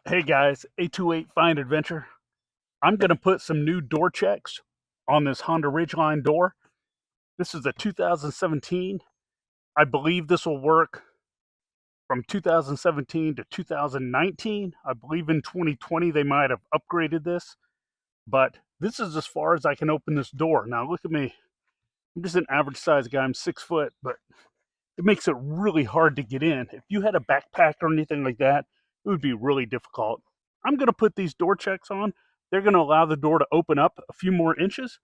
Hey guys, 828 Fine Adventure. I'm going to put some new door checks on this Honda Ridgeline door. This is a 2017. I believe this will work from 2017 to 2019. I believe in 2020 they might have upgraded this, but this is as far as I can open this door. Now look at me. I'm just an average size guy. I'm 6 foot, but it makes it really hard to get in. If you had a backpack or anything like that, it would be really difficult. I'm going to put these door checks on. They're going to allow the door to open up a few more inches.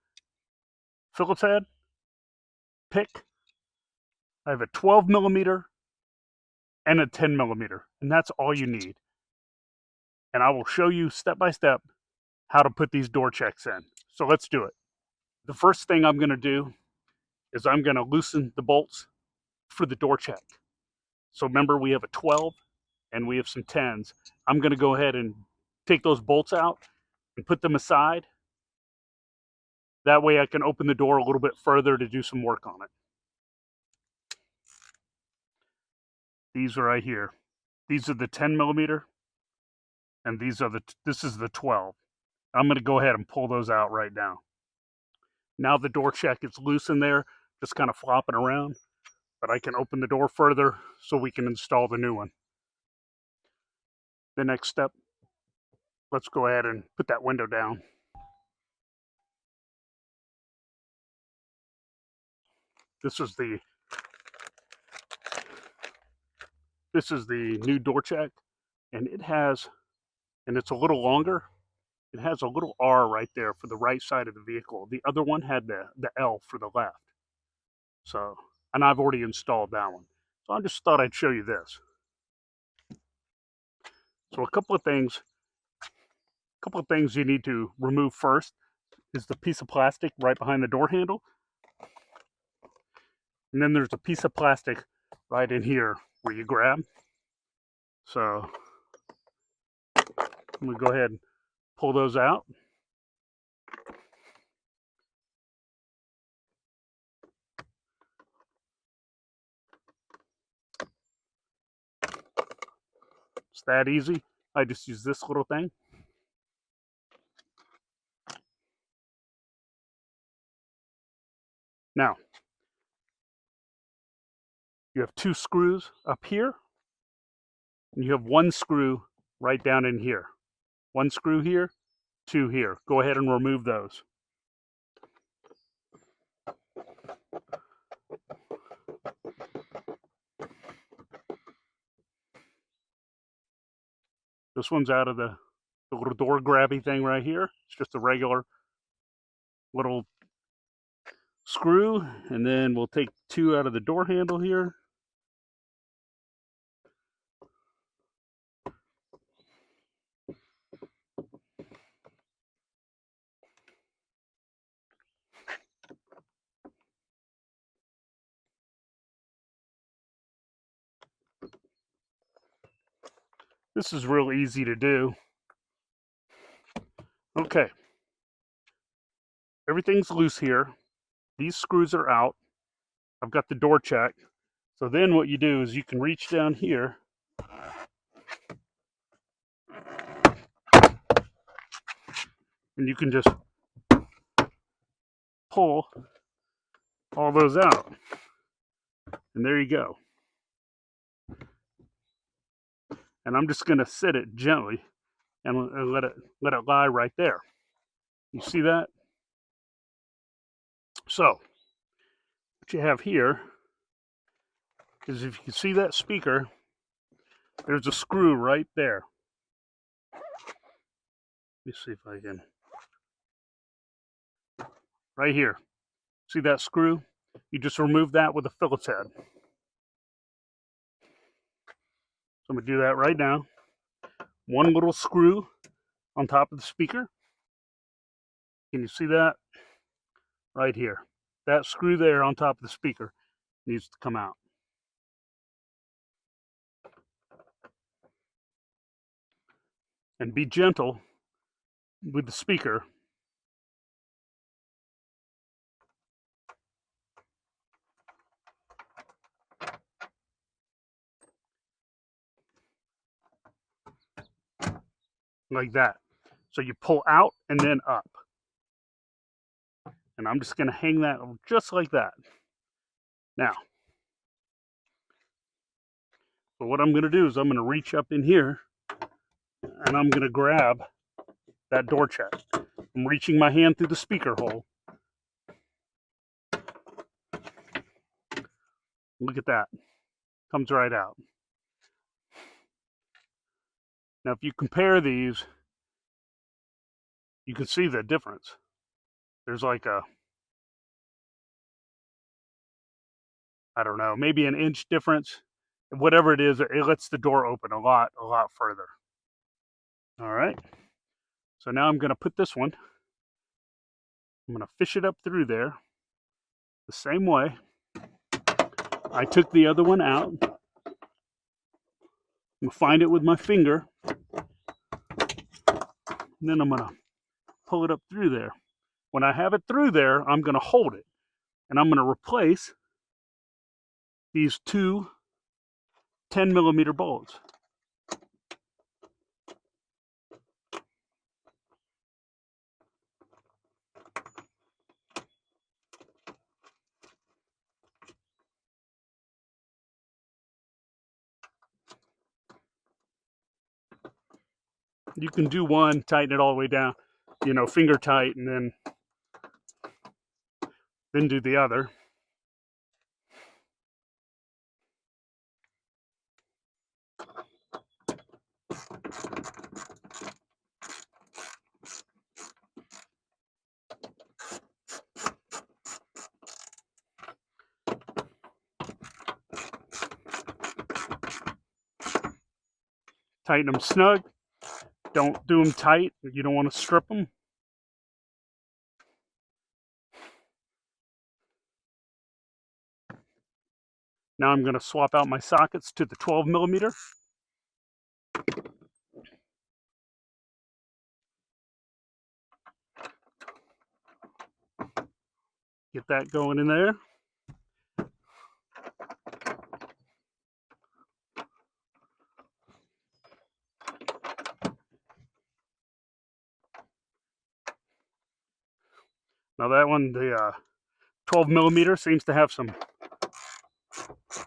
Phillips head, pick. I have a 12 millimeter and a 10 millimeter, and that's all you need. And I will show you step by step how to put these door checks in. So let's do it. The first thing I'm going to do is I'm going to loosen the bolts for the door check. So remember, we have a 12 and we have some 10s. I'm going to go ahead and take those bolts out and put them aside. That way I can open the door a little bit further to do some work on it. These are right here. These are the 10 millimeter and this is the 12. I'm going to go ahead and pull those out right now. Now the door check is loose in there, just kind of flopping around, but I can open the door further so we can install the new one. The next step, let's go ahead and put that window down. This is the new door check, and it's a little longer. It has a little R right there for the right side of the vehicle. The other one had the L for the left. So, and I've already installed that one. So I just thought I'd show you this. So a couple of things you need to remove first is the piece of plastic right behind the door handle. And then there's a piece of plastic right in here where you grab. So I'm going to go ahead and pull those out. It's that easy. I just use this little thing. Now, you have two screws up here, and you have one screw right down in here. One screw here, two here. Go ahead and remove those. This one's out of the little door grabby thing right here. It's just a regular little screw, and then we'll take two out of the door handle here. This is real easy to do. Okay. Everything's loose here. These screws are out. I've got the door check. So then what you do is you can reach down here and you can just pull all those out. And there you go. And I'm just going to sit it gently and let it lie right there. You see that? So what you have here is, if you can see that speaker, there's a screw right there. Let me see if I can. Right here. See that screw? You just remove that with a Phillips head. So I'm going to do that right now. One little screw on top of the speaker. Can you see that? Right here. That screw there on top of the speaker needs to come out. And be gentle with the speaker. like that. So you pull out and then up. And I'm just going to hang that just like that. Now, so what I'm going to do is I'm going to reach up in here and I'm going to grab that door check. I'm reaching my hand through the speaker hole. Look at that. Comes right out. Now, if you compare these, you can see the difference. There's like a, I don't know, maybe an inch difference. Whatever it is, it lets the door open a lot further. All right. So now I'm going to put this one, I'm going to fish it up through there the same way I took the other one out. I'm going to find it with my finger. And then I'm going to pull it up through there. When I have it through there, I'm going to hold it. And I'm going to replace these two 10mm bolts. You can do one, tighten it all the way down, finger tight, and then do the other. Tighten them snug. Don't do them tight. You don't want to strip them. Now I'm going to swap out my sockets to the 12mm. Get that going in there. Now that one, the 12mm seems to have some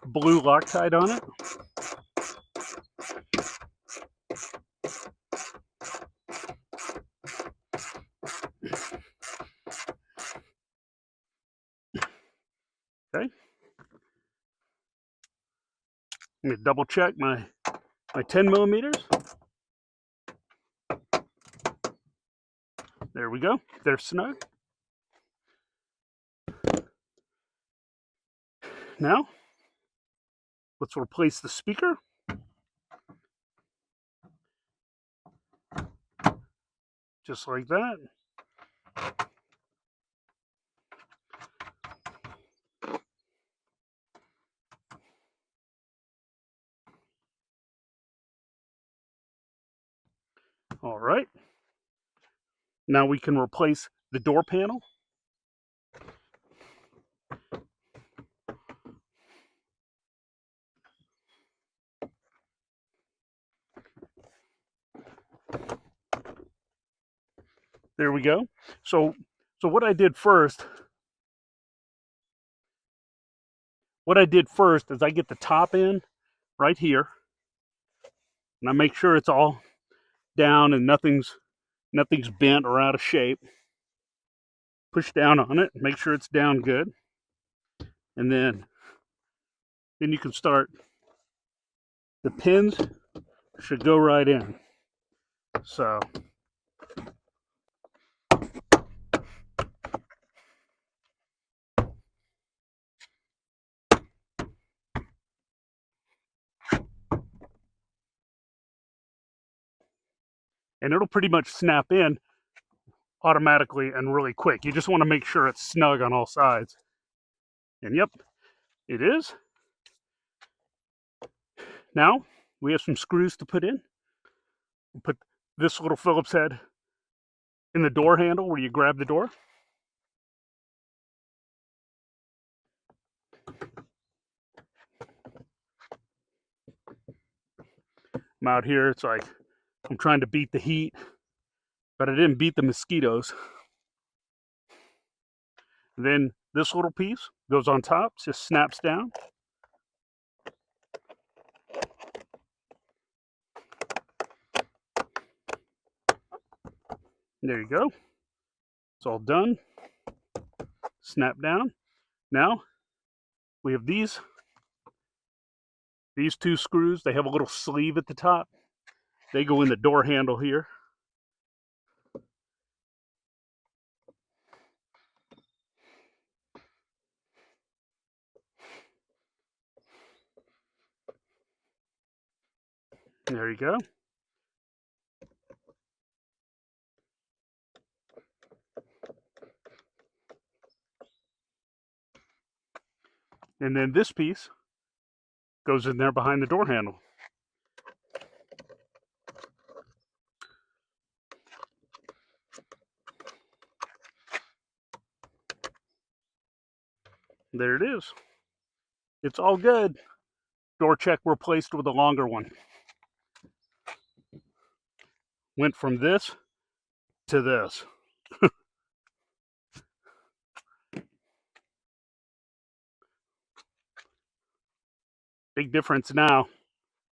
blue Loctite on it. Okay. Let me double check my 10mm. There we go. They're snug. Now, let's replace the speaker. Just like that. All right. Now we can replace the door panel. There we go. So what I did first is I get the top in right here, and I make sure it's all down and nothing's bent or out of shape. Push down on it, make sure it's down good, and then you can start. The pins should go right in. So and it'll pretty much snap in automatically and really quick. You just want to make sure it's snug on all sides. And yep, it is. Now we have some screws to put in. We'll put this little Phillips head in the door handle where you grab the door. I'm out here, it's like I'm trying to beat the heat, but I didn't beat the mosquitoes. Then this little piece goes on top, just snaps down. There you go. It's all done. Snap down. Now we have these two screws. They have a little sleeve at the top. They go in the door handle here. There you go. And then this piece goes in there behind the door handle. There it is. It's all good. Door check replaced with a longer one. Went from this to this. Big difference now.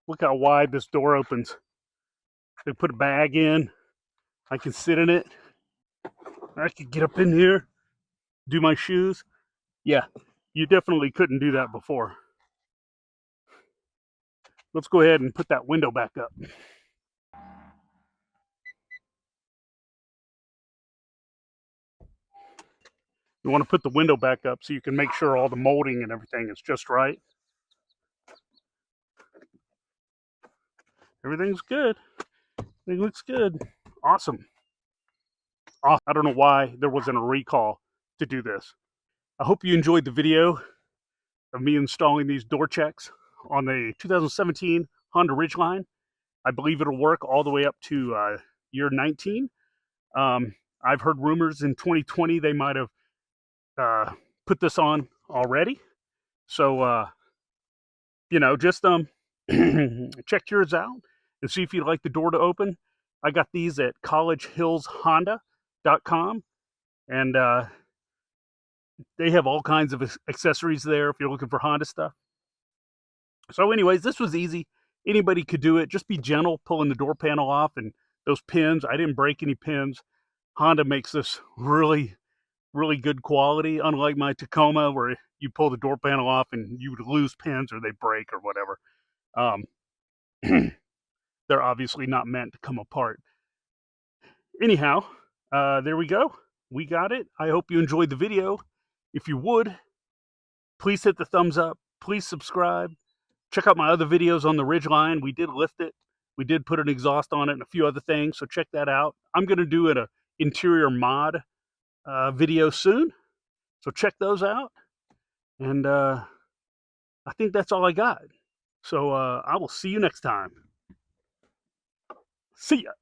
Look how wide this door opens. They put a bag in. I can sit in it. I could get up in here, do my shoes. Yeah, you definitely couldn't do that before. Let's go ahead and put that window back up. You want to put the window back up so you can make sure all the molding and everything is just right. Everything's good. Everything looks good. Awesome. I don't know why there wasn't a recall to do this. I hope you enjoyed the video of me installing these door checks on the 2017 Honda Ridgeline. I believe it'll work all the way up to year 19. I've heard rumors in 2020 they might have put this on already. So, just check yours out and see if you'd like the door to open. I got these at collegehillshonda.com, and they have all kinds of accessories there if you're looking for Honda stuff. So anyways, this was easy. Anybody could do it. Just be gentle pulling the door panel off, and those pins, I didn't break any pins. Honda makes this really, really good quality, unlike my Tacoma where you pull the door panel off and you would lose pins or they break or whatever. They're obviously not meant to come apart. Anyhow, there we go. We got it. I hope you enjoyed the video. If you would, please hit the thumbs up. Please subscribe. Check out my other videos on the Ridgeline. We did lift it. We did put an exhaust on it and a few other things, so check that out. I'm going to do an interior mod video soon, so check those out. And I think that's all I got. So I will see you next time. See ya.